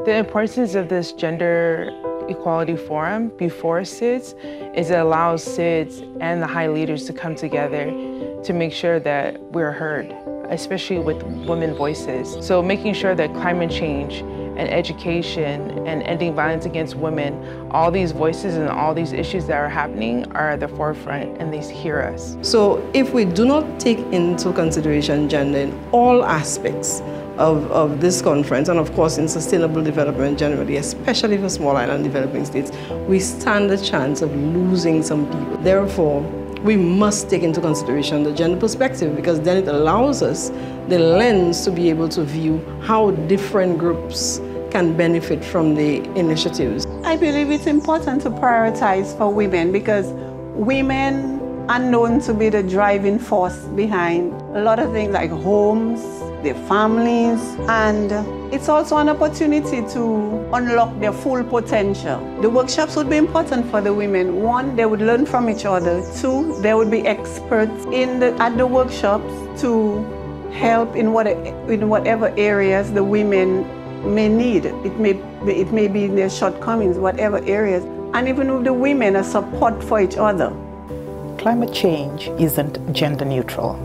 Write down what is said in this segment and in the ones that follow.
The importance of this Gender Equality Forum before SIDS is it allows SIDS and the high leaders to come together to make sure that we're heard, especially with women voices. So making sure that climate change and education and ending violence against women, all these voices and all these issues that are happening are at the forefront and they hear us. So if we do not take into consideration gender in all aspects of this conference, and of course in sustainable development generally, especially for small island developing states, we stand a chance of losing some people. Therefore, we must take into consideration the gender perspective, because then it allows us the lens to be able to view how different groups can benefit from the initiatives. I believe it's important to prioritize for women, because women are known to be the driving force behind a lot of things like homes, their families, and it's also an opportunity to unlock their full potential. The workshops would be important for the women. One, they would learn from each other. Two, there would be experts at the workshops to help in whatever areas the women may need. It may be in their shortcomings, whatever areas, and even with the women, a support for each other. Climate change isn't gender neutral.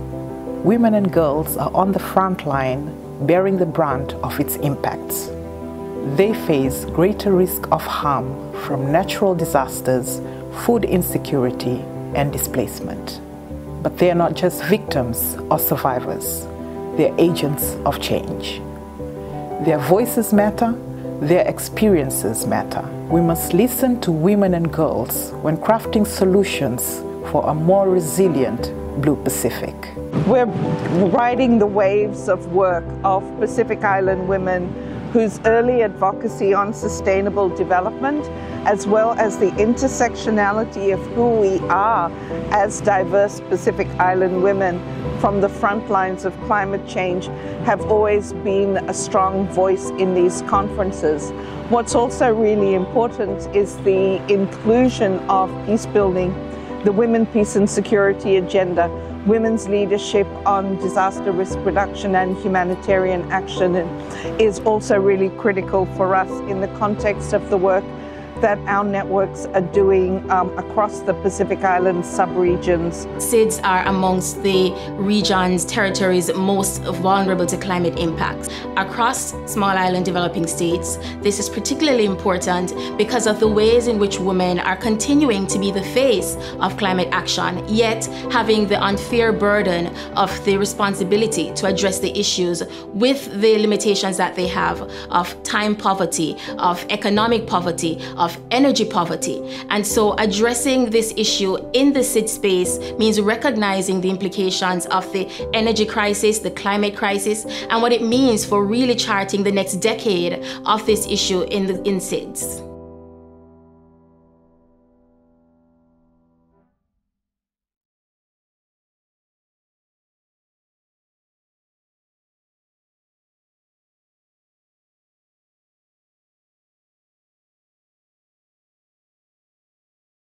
Women and girls are on the front line, bearing the brunt of its impacts. They face greater risk of harm from natural disasters, food insecurity, and displacement. But they are not just victims or survivors. They are agents of change. Their voices matter, their experiences matter. We must listen to women and girls when crafting solutions for a more resilient Blue Pacific. We're riding the waves of work of Pacific Island women whose early advocacy on sustainable development, as well as the intersectionality of who we are as diverse Pacific Island women from the front lines of climate change, have always been a strong voice in these conferences. What's also really important is the inclusion of peace building, the Women, Peace and Security agenda, women's leadership on disaster risk reduction and humanitarian action is also really critical for us in the context of the work that our networks are doing across the Pacific Island sub-regions. SIDS are amongst the regions, territories most vulnerable to climate impacts. Across small island developing states, this is particularly important because of the ways in which women are continuing to be the face of climate action, yet having the unfair burden of the responsibility to address the issues with the limitations that they have of time poverty, of economic poverty, of energy poverty. And so addressing this issue in the SIDS space means recognizing the implications of the energy crisis, the climate crisis, and what it means for really charting the next decade of this issue in SIDS.